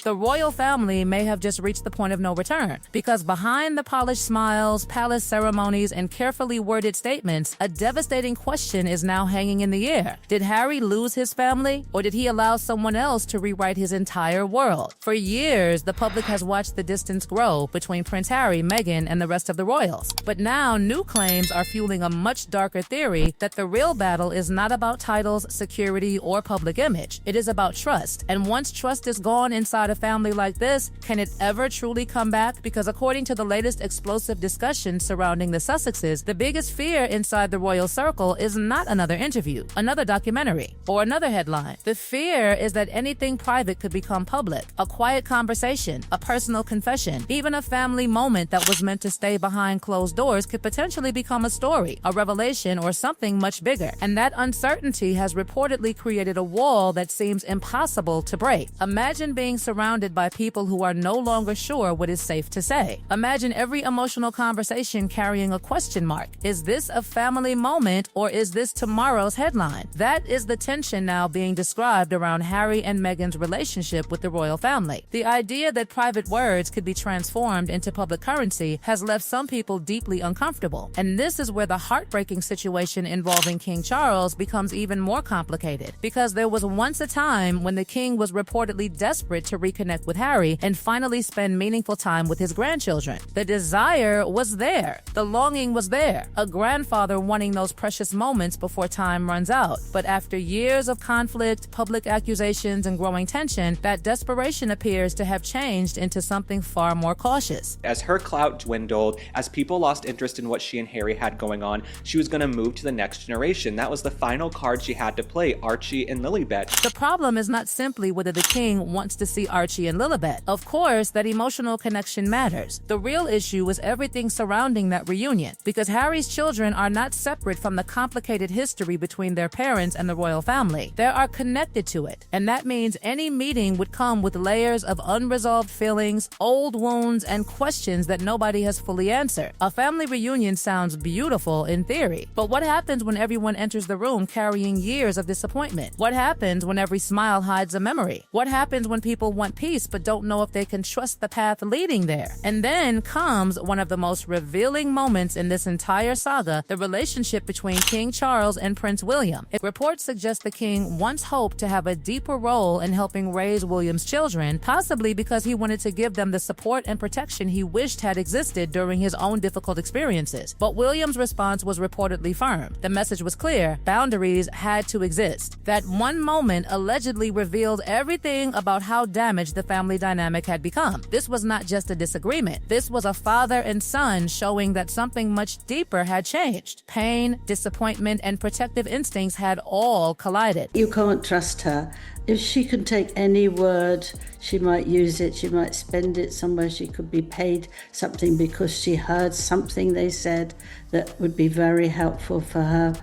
The royal family may have just reached the point of no return, because behind the polished smiles, palace ceremonies, and carefully worded statements, a devastating question is now hanging in the air. Did Harry lose his family, or did he allow someone else to rewrite his entire world? For years, the public has watched the distance grow between Prince Harry, Meghan, and the rest of the royals. But now, new claims are fueling a much darker theory that the real battle is not about titles, security, or public image. It is about trust. And once trust is gone inside a family like this, can it ever truly come back? Because according to the latest explosive discussion surrounding the Sussexes, the biggest fear inside the royal circle is not another interview, another documentary, or another headline. The fear is that anything private could become public. A quiet conversation, a personal confession, even a family moment that was meant to stay behind closed doors could potentially become a story, a revelation, or something much bigger. And that uncertainty has reportedly created a wall that seems impossible to break. Imagine being surrounded by people who are no longer sure what is safe to say. Imagine every emotional conversation carrying a question mark. Is this a family moment, or is this tomorrow's headline? That is the tension now being described around Harry and Meghan's relationship with the royal family. The idea that private words could be transformed into public currency has left some people deeply uncomfortable. And this is where the heartbreaking situation involving King Charles becomes even more complicated, because there was once a time when the king was reportedly desperate to reconnect with Harry and finally spend meaningful time with his grandchildren. The desire was there. The longing was there. A grandfather wanting those precious moments before time runs out. But after years of conflict, public accusations, and growing tension, that desperation appears to have changed into something far more cautious. As her clout dwindled, as people lost interest in what she and Harry had going on, she was going to move to the next generation. That was the final card she had to play, Archie and Lilibet. The problem is not simply whether the king wants to see Archie and Lilibet. Of course, that emotional connection matters. The real issue is everything surrounding that reunion, because Harry's children are not separate from the complicated history between their parents and the royal family. They are connected to it, and that means any meeting would come with layers of unresolved feelings, old wounds, and questions that nobody has fully answered. A family reunion sounds beautiful in theory, but what happens when everyone enters the room carrying years of disappointment? What happens when every smile hides a memory? What happens when people want peace but don't know if they can trust the path leading there? And then comes one of the most revealing moments in this entire saga, the relationship between King Charles and Prince William. Reports suggest the king once hoped to have a deeper role in helping raise William's children, possibly because he wanted to give them the support and protection he wished had existed during his own difficult experiences. But William's response was reportedly firm. The message was clear: boundaries had to exist. That one moment allegedly revealed everything about how damaged the family dynamic had become. This was not just a disagreement. This was a father and son showing that something much deeper had changed. Pain, disappointment, and protective instincts had all collided. You can't trust her. If she can take any word, she might use it, she might spend it somewhere, she could be paid something because she heard something they said that would be very helpful for her,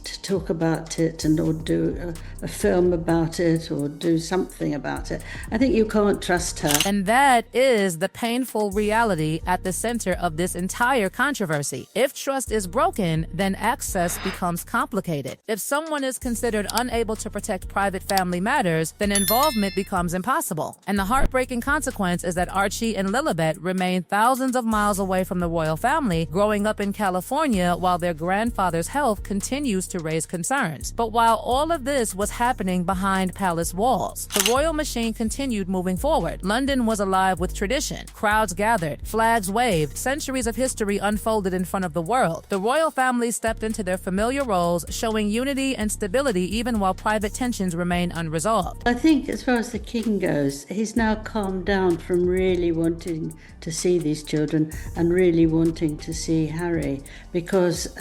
to talk about it or do a film about it or do something about it. I think you can't trust her. And that is the painful reality at the center of this entire controversy. If trust is broken, then access becomes complicated. If someone is considered unable to protect private family matters, then involvement becomes impossible. And the heartbreaking consequence is that Archie and Lilibet remain thousands of miles away from the royal family, growing up in California while their grandfather's health continues to raise concerns. But while all of this was happening behind palace walls, the royal machine continued moving forward. London was alive with tradition. Crowds gathered, flags waved, centuries of history unfolded in front of the world. The royal family stepped into their familiar roles, showing unity and stability even while private tensions remain unresolved. I think as far as the king goes, he's now calmed down from really wanting to see these children and really wanting to see Harry, because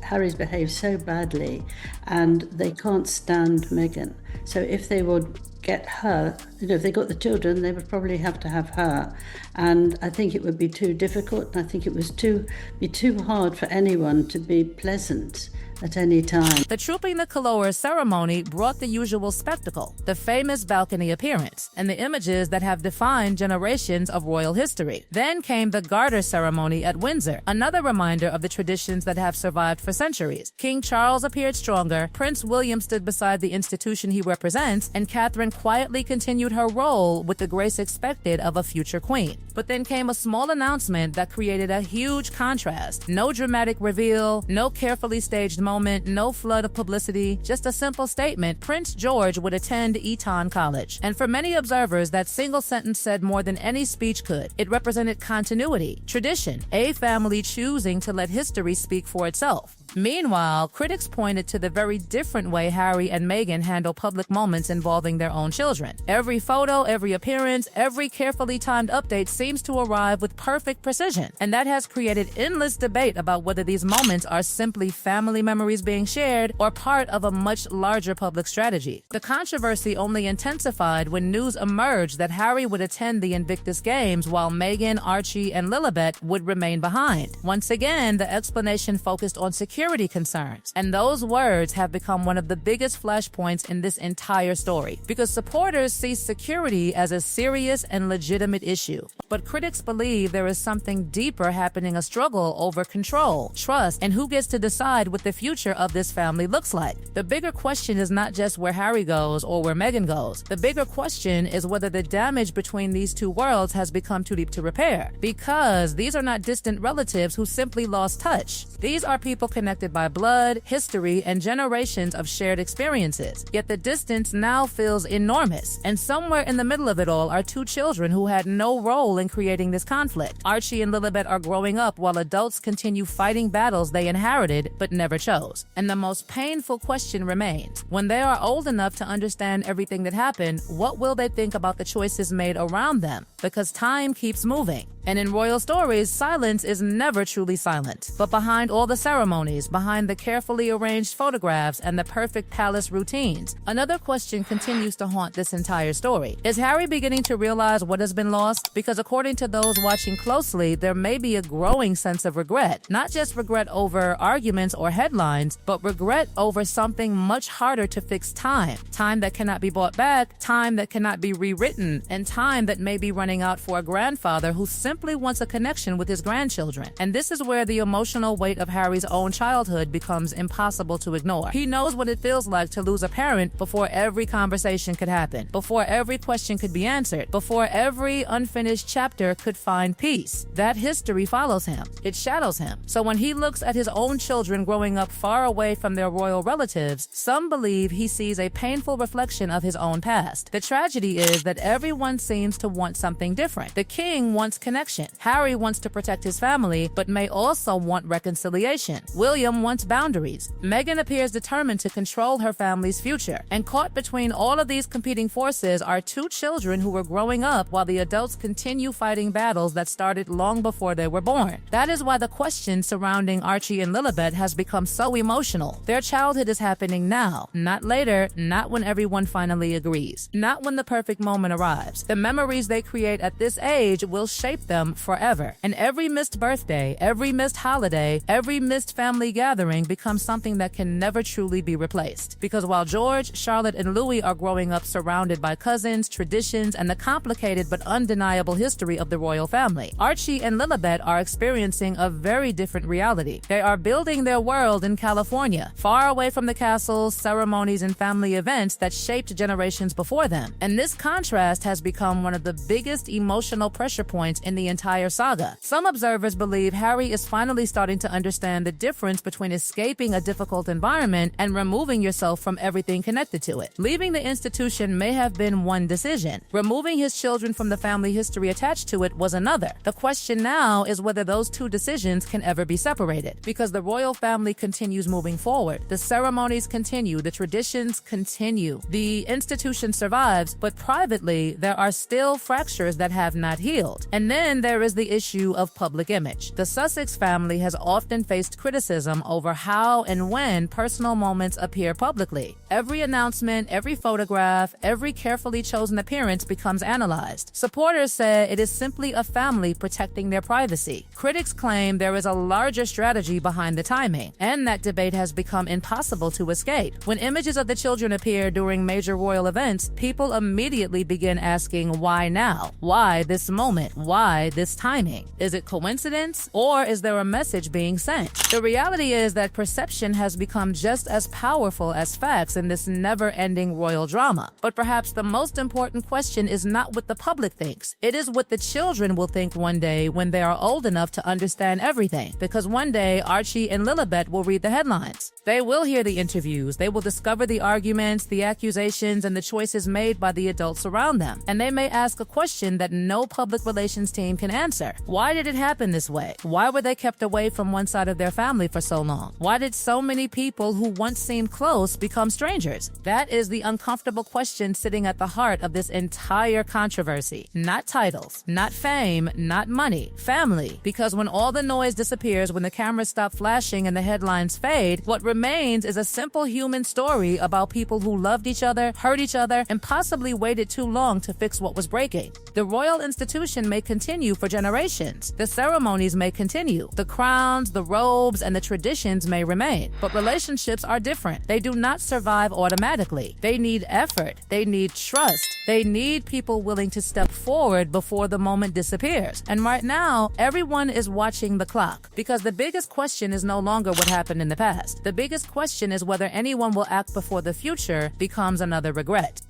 Harry's behaved so badly and they can't stand Meghan. So if they would get her, if they got the children, they would probably have to have her. And I think it would be too difficult, and I think it was be too hard for anyone to be pleasant at any time. The Trooping the Colours ceremony brought the usual spectacle, the famous balcony appearance, and the images that have defined generations of royal history. Then came the Garter ceremony at Windsor, another reminder of the traditions that have survived for centuries. King Charles appeared stronger, Prince William stood beside the institution he represents, and Catherine quietly continued her role with the grace expected of a future queen. But then came a small announcement that created a huge contrast. No dramatic reveal, no carefully staged moment, no flood of publicity, just a simple statement: Prince George would attend Eton College. And for many observers, that single sentence said more than any speech could. It represented continuity, tradition, a family choosing to let history speak for itself. Meanwhile, critics pointed to the very different way Harry and Meghan handle public moments involving their own children. Every photo, every appearance, every carefully timed update seems to arrive with perfect precision, and that has created endless debate about whether these moments are simply family memories being shared or part of a much larger public strategy. The controversy only intensified when news emerged that Harry would attend the Invictus Games while Meghan, Archie, and Lilibet would remain behind. Once again, the explanation focused on security concerns, and those words have become one of the biggest flashpoints in this entire story, because supporters see security as a serious and legitimate issue. But critics believe there is something deeper happening, a struggle over control, trust, and who gets to decide what the future of this family looks like. The bigger question is not just where Harry goes or where Meghan goes. The bigger question is whether the damage between these two worlds has become too deep to repair, because these are not distant relatives who simply lost touch. These are people connected by blood, history, and generations of shared experiences. Yet the distance now feels enormous, and somewhere in the middle of it all are two children who had no role in creating this conflict. Archie and Lilibet are growing up while adults continue fighting battles they inherited but never chose. And the most painful question remains: when they are old enough to understand everything that happened, what will they think about the choices made around them? Because time keeps moving. And in royal stories, silence is never truly silent. But behind all the ceremonies, behind the carefully arranged photographs and the perfect palace routines, another question continues to haunt this entire story. Is Harry beginning to realize what has been lost? Because according to those watching closely, there may be a growing sense of regret. Not just regret over arguments or headlines, but regret over something much harder to fix: time. Time that cannot be bought back, time that cannot be rewritten, and time that may be running out for a grandfather who simply wants a connection with his grandchildren. And this is where the emotional weight of Harry's own childhood becomes impossible to ignore. He knows what it feels like to lose a parent before every conversation could happen, before every question could be answered, before every unfinished chapter could find peace. That history follows him. It shadows him. So when he looks at his own children growing up far away from their royal relatives, some believe he sees a painful reflection of his own past. The tragedy is that everyone seems to want something different. The king wants connection. Harry wants to protect his family, but may also want reconciliation. William wants boundaries. Meghan appears determined to control her family's future. And caught between all of these competing forces are two children who were growing up while the adults continue fighting battles that started long before they were born. That is why the question surrounding Archie and Lilibet has become so emotional. Their childhood is happening now, not later, not when everyone finally agrees, not when the perfect moment arrives. The memories they create at this age will shape them forever. And every missed birthday, every missed holiday, every missed family gathering becomes something that can never truly be replaced. Because while George, Charlotte, and Louis are growing up surrounded by cousins, traditions, and the complicated but undeniable history of the royal family, Archie and Lilibet are experiencing a very different reality. They are building their world in California, far away from the castles, ceremonies, and family events that shaped generations before them. And this contrast has become one of the biggest emotional pressure points in the entire saga. Some observers believe Harry is finally starting to understand the difference between escaping a difficult environment and removing yourself from everything connected to it. Leaving the institution may have been one decision. Removing his children from the family history attached to it was another. The question now is whether those two decisions can ever be separated, because the royal family continues moving forward. The ceremonies continue, the traditions continue. The institution survives, but privately, there are still fractures wounds that have not healed. And then there is the issue of public image. The Sussex family has often faced criticism over how and when personal moments appear publicly. Every announcement, every photograph, every carefully chosen appearance becomes analyzed. Supporters say it is simply a family protecting their privacy. Critics claim there is a larger strategy behind the timing, and that debate has become impossible to escape. When images of the children appear during major royal events, people immediately begin asking, why now? Why this moment? Why this timing? Is it coincidence, or is there a message being sent? The reality is that perception has become just as powerful as facts in this never-ending royal drama. But perhaps the most important question is not what the public thinks. It is what the children will think one day when they are old enough to understand everything. Because one day, Archie and Lilibet will read the headlines. They will hear the interviews. They will discover the arguments, the accusations, and the choices made by the adults around them. And they may ask a question that no public relations team can answer. Why did it happen this way? Why were they kept away from one side of their family for so long? Why did so many people who once seemed close become strangers? That is the uncomfortable question sitting at the heart of this entire controversy. Not titles, not fame, not money. Family. Because when all the noise disappears, when the cameras stop flashing and the headlines fade, what remains is a simple human story about people who loved each other, hurt each other, and possibly waited too long to fix what was breaking. The royal institution may continue for generations. The ceremonies may continue. The crowns, the robes, and the traditions may remain. But relationships are different. They do not survive automatically. They need effort. They need trust. They need people willing to step forward before the moment disappears. And right now, everyone is watching the clock, because the biggest question is no longer what happened in the past. The biggest question is whether anyone will act before the future becomes another regret.